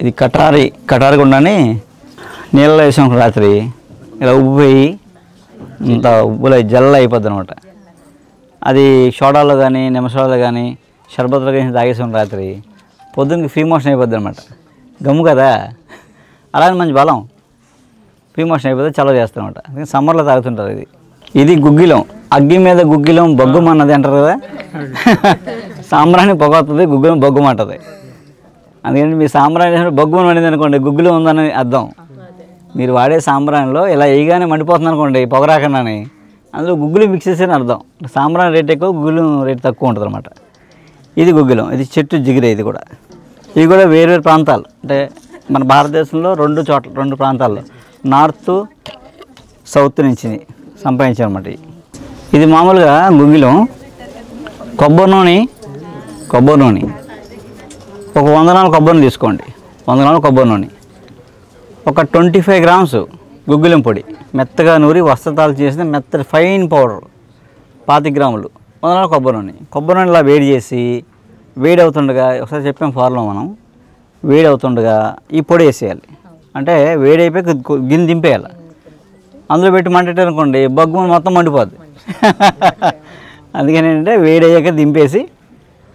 ఇది కటారి గుండాని నీళ్ళలో వేసాం రాత్రి, ఇలా ఉబ్బిపోయి ఇంత ఉబ్బులో జల్ల అయిపోద్ది అనమాట. అది సోడాలో కానీ నిమ్మసోడాలో కానీ షర్బత్లో కానీ తాగేసాం రాత్రి, పొద్దున్నకి ఫ్రీ మోషన్ అయిపోద్ది అనమాట. గమ్ము కదా, అలాగే మంచి బలం, ఫ్రీ మోషన్ అయిపోతే చలవ చేస్తాం అనమాట. అందుకని సమ్మర్లో తాగుతుంటారు. ఇది గుగ్గిలం, అగ్గి మీద గుగ్గిలం బొగ్గుమన్నది అంటారు కదా. సాంబ్రాణి పొగ వస్తుంది, గుగ్గిలం బొగ్గుమంటుంది. అందుకని మీ సాంబ్రాణి బొగ్గుమని పడింది అనుకోండి, గుగ్గిలం ఉందని అర్థం. మీరు వాడే సాంబ్రాణిలో ఇలా వేయగానే మండిపోతుంది అనుకోండి, పొగ రాకుండానే, అందులో గుగ్గిలం మిక్స్ చేసేని అర్థం. సాంబ్రాణి రేట్ ఎక్కువ, గుగ్గిలం రేట్ తక్కువ ఉంటుంది అనమాట. ఇది గుగ్గిలం, ఇది చెట్టు జిగిరే. ఇది కూడా వేరు ప్రాంతాలు, అంటే మన భారతదేశంలో రెండు ప్రాంతాల్లో నార్త్ సౌత్ నుంచి సంపాదించారన్నమాట. ఇది మామూలుగా గుగ్గిలం కొబ్బరి నూనె ఒక 100 నాలుగు కొబ్బరి తీసుకోండి. 100 నాలుగు కొబ్బరి నూనె, ఒక 25 గ్రామ్స్ గుగ్గిలం పొడి, మెత్తగా నూరి వస్త్రతాలు చేసిన మెత్తటి ఫైన్ పౌడర్ 25 గ్రాములు, 100 నాలుగు కొబ్బరి నూనె ఇలా వేడి చేసి, వేడి అవుతుండగా ఒకసారి చెప్పాం ఫార్లో మనం, వేడి అవుతుండగా ఈ పొడి వేసేయాలి. అంటే వేడి అయిపోయి గిన్నె దింపేయాలి. అందులో పెట్టి మంటేటనుకోండి బొగ్గు మొత్తం మండిపోద్ది. అందుకని ఏంటంటే వేడి అయ్యాక దింపేసి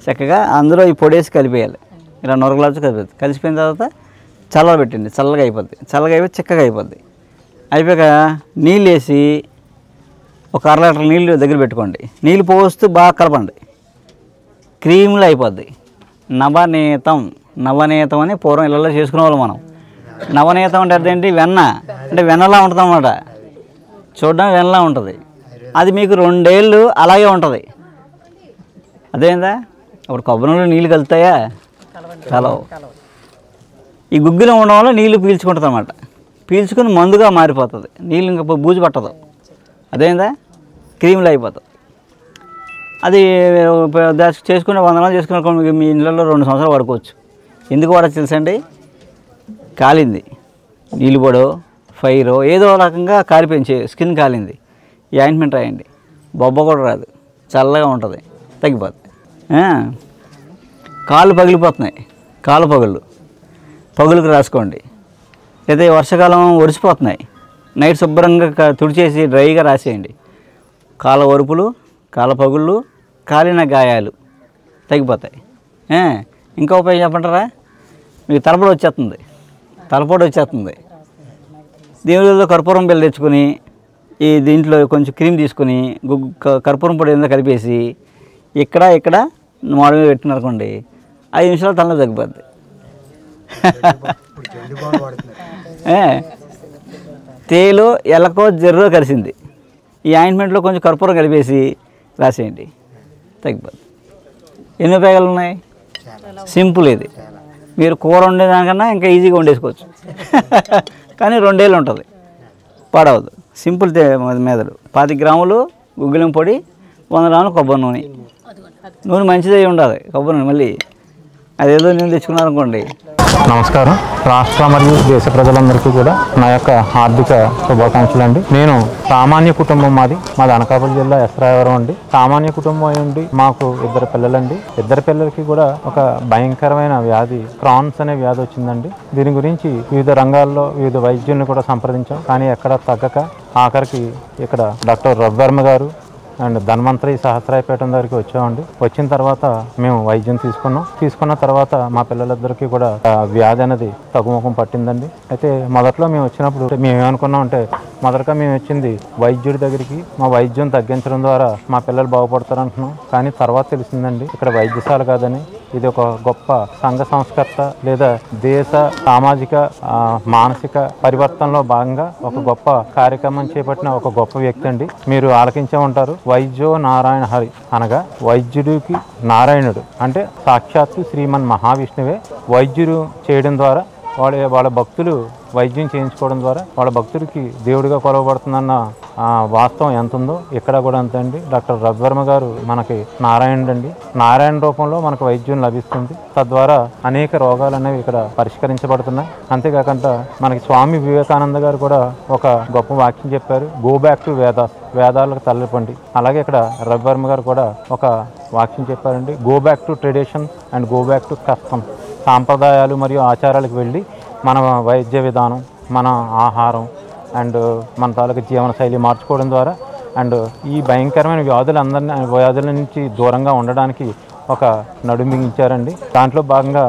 చక్కగా అందులో ఈ పొడి వేసి కలిపేయాలి. ఇలా నొరగలాచి కలిసిపోయిన తర్వాత చల్లగా పెట్టండి, చల్లగా అయిపోద్ది. చల్లగా అయిపోయి చిక్కగా అయిపోద్ది. అయిపోయాక నీళ్ళు వేసి ఒక 1/2 లీటర్ నీళ్ళు దగ్గర పెట్టుకోండి. నీళ్ళు పోస్తూ బాగా కలపండి, క్రీమ్లో అయిపోద్ది. నవనీతం అని పూర్వం ఇళ్ళల్లో చేసుకునే వాళ్ళు మనం. నవనీతం అంటే అదేంటి, వెన్న అంటే వెన్నలా ఉంటుంది అన్నమాట. చూడడానికి వెన్నలా ఉంటుంది. అది మీకు 2 ఏళ్ళు అలాగే ఉంటుంది. అదేందా అప్పుడు కొబ్బరిలో నీళ్ళు కలుతాయా? కలవు. ఈ గుగ్గిలం ఉండడం వల్ల నీళ్ళు పీల్చుకుంటుంది అన్నమాట. పీల్చుకుని మందుగా మారిపోతుంది, నీళ్ళు ఇంకా బూజు పట్టదు. అదేందా క్రీమ్లో అయిపోతుంది. అది చేసుకునే 100 నాలుగు చేసుకున్న మీ ఇళ్ళల్లో 2 సంవత్సరాలు వాడుకోవచ్చు. ఎందుకు వాడచ్చు తెలుసండి, కాలింది, నీళ్ళు పొడో ఫైరో ఏదో రకంగా కాలిపోయింది, స్కిన్ కాలింది, ఈ ఆయింట్మెంట్ రాయండి, బొబ్బ కూడా రాదు, చల్లగా ఉంటుంది, తగ్గిపోతుంది. కాళ్ళు పగిలిపోతున్నాయి, కాళ్ళు పగులుకు రాసుకోండి. లేదా వర్షాకాలం ఒరిసిపోతున్నాయి, నైట్ శుభ్రంగా తుడిచేసి డ్రైగా రాసేయండి. కాళ్ళ ఒరుపులు, కాళ్ళ పగుళ్ళు, కాలిన గాయాలు తగ్గిపోతాయి. ఇంకా ఉపయోగం చెప్పంటారా, మీకు తలపోటు వచ్చేస్తుంది. దేవుడిలో కర్పూరం బిళ్ళ తెచ్చుకొని దీంట్లో కొంచెం క్రీమ్ తీసుకొని కర్పూరం పొడి ఏదో కలిపేసి ఇక్కడ మామిడి పెట్టినారనుకోండి, 5 నిమిషాలు తలలో తగ్గిపోద్ది. తేలు ఎలకో జర్రో కలిసింది, ఈ ఆయింట్మెంట్లో కొంచెం కర్పూరం కలిపేసి రాసేయండి, తగ్గిపోద్ది. ఎన్ని ఉపయోగాలు ఉన్నాయి, సింపుల్. ఇది మీరు కూర వండేదానికన్నా ఇంకా ఈజీగా వండేసుకోవచ్చు. కానీ 2 ఏళ్ళు ఉంటుంది, పాడవద్దు. సింపుల్ మెదడు. 25 గ్రాములు గుగ్గిలం పొడి, 100 గ్రాములు కొబ్బరి నూనె మంచిదై ఉండాలి. కొబ్బరి నూనె మళ్ళీ అదేదో నేను తెచ్చుకున్నారనుకోండి. నమస్కారం. రాష్ట్ర మరియు దేశ ప్రజలందరికీ కూడా నా యొక్క హార్దిక శుభాకాంక్షలు అండి. నేను సామాన్య కుటుంబం, మాది అనకాపల్లి జిల్లా ఎస్రాయవరం అండి. సామాన్య కుటుంబం అయ్యండి, మాకు 2 పిల్లలండి. 2 పిల్లలకి కూడా ఒక భయంకరమైన వ్యాధి, క్రాన్స్ అనే వ్యాధి వచ్చిందండి. దీని గురించి వివిధ రంగాల్లో వివిధ వైద్యుల్ని కూడా సంప్రదించాం, కానీ ఎక్కడ తగ్గక ఆఖరికి ఇక్కడ డాక్టర్ రవివర్మ గారు అండ్ ధన్వంతరి సహస్రాయపేట దగ్గరికి వచ్చామండి. వచ్చిన తర్వాత మేము వైద్యం తీసుకున్న తర్వాత మా పిల్లలిద్దరికీ కూడా వ్యాధి అనేది తగ్గుముఖం పట్టిందండి. అయితే మొదట్లో మేము వచ్చినప్పుడు మేము ఏమనుకున్నాం అంటే, మొదటగా మేము వచ్చింది వైద్యుడి దగ్గరికి, మా వైద్యం తగ్గించడం ద్వారా మా పిల్లలు బాగుపడతారు అంటున్నాం. కానీ తర్వాత తెలిసిందండి ఇక్కడ వైద్యశాల కాదని, ఇది ఒక గొప్ప సంఘ సంస్కర్త లేదా దేశ సామాజిక మానసిక పరివర్తనలో భాగంగా ఒక గొప్ప కార్యక్రమం చేపట్టిన ఒక గొప్ప వ్యక్తి అండి. మీరు ఆలకించే ఉంటారు, వైద్యో నారాయణ హరి అనగా వైద్యుడికి నారాయణుడు అంటే సాక్షాత్తు శ్రీమన్ మహావిష్ణువే. వైద్యుడు చేయడం ద్వారా వాళ్ళ భక్తులు వైద్యం చేయించుకోవడం ద్వారా వాళ్ళ భక్తుడికి దేవుడిగా కొలవబడుతుందన్న వాస్తవం ఎంత ఉందో ఇక్కడ కూడా అంతే అండి. డాక్టర్ రవివర్మ గారు మనకి నారాయణుడు అండి. నారాయణ రూపంలో మనకు వైద్యం లభిస్తుంది. తద్వారా అనేక రోగాలు అనేవి ఇక్కడ పరిష్కరించబడుతున్నాయి. అంతేకాకుండా మనకి స్వామి వివేకానంద గారు కూడా ఒక గొప్ప వాక్యం చెప్పారు, గో బ్యాక్ టు వేదాస్, వేదాలకు తల్లిపండి. అలాగే ఇక్కడ రవివర్మ గారు కూడా ఒక వాక్యం చెప్పారండి, go back to tradition and go back to custom. సాంప్రదాయాలు మరియు ఆచారాలకు వెళ్ళి మన వైద్య విధానం, మన ఆహారం అండ్ మన తాలూకు జీవనశైలి మార్చుకోవడం ద్వారా అండ్ ఈ భయంకరమైన వ్యాధుల నుంచి దూరంగా ఉండడానికి ఒక నడుం బిగించారండి. దాంట్లో భాగంగా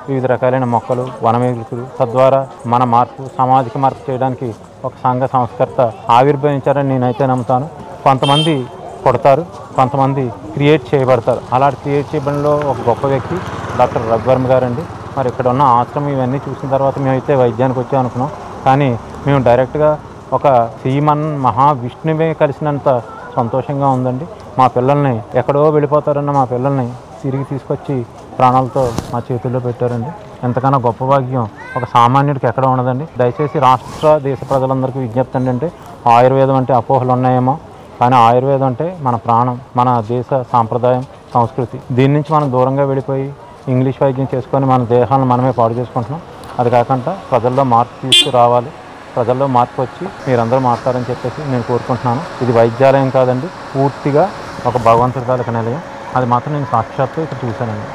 వివిధ రకాలైన మొక్కలు, వనమేగులు తద్వారా మన మార్పు, సామాజిక మార్పు చేయడానికి ఒక సంఘ సంస్కర్త ఆవిర్భవించారని నేనైతే నమ్ముతాను. కొంతమంది కొడతారు, కొంతమంది క్రియేట్ చేయబడతారు. అలాంటి క్రియేట్ చేయడంలో ఒక గొప్ప వ్యక్తి డాక్టర్ రఘువర్మ గారండి. మరి ఇక్కడ ఉన్న ఆశ్రమం ఇవన్నీ చూసిన తర్వాత మేమైతే వైద్యానికి వచ్చాం అనుకున్నాం. కానీ మేము డైరెక్ట్గా ఒక శ్రీమన్ మహావిష్ణువే కలిసినంత సంతోషంగా ఉందండి. మా పిల్లల్ని ఎక్కడో వెళ్ళిపోతారన్న మా పిల్లల్ని తిరిగి తీసుకొచ్చి ప్రాణాలతో మా చేతుల్లో పెట్టారండి. ఎంతకన్నా గొప్ప భాగ్యం ఒక సామాన్యుడికి ఎక్కడ ఉండదండి. దయచేసి రాష్ట్ర దేశ ప్రజలందరికీ విజ్ఞప్తి ఏంటంటే, ఆయుర్వేదం అంటే అపోహలు ఉన్నాయేమో, కానీ ఆయుర్వేదం అంటే మన ప్రాణం, మన దేశ సాంప్రదాయం, సంస్కృతి. దీని నుంచి మనం దూరంగా వెళ్ళిపోయి ఇంగ్లీష్ వైద్యం చేసుకొని మన దేహాలను మనమే పాడు చేసుకుంటున్నాం. అది కాకుండా ప్రజల్లో మార్పు తీసుకురావాలి. ప్రజల్లో మార్పు వచ్చి మీరందరూ మాట్లాడారని చెప్పేసి నేను కోరుకుంటున్నాను. ఇది వైద్యాలయం కాదండి, పూర్తిగా ఒక భగవంతుడి తాలూకు నిలయం. అది మాత్రం నేను సాక్షాత్తు ఇక్కడ చూశానండి.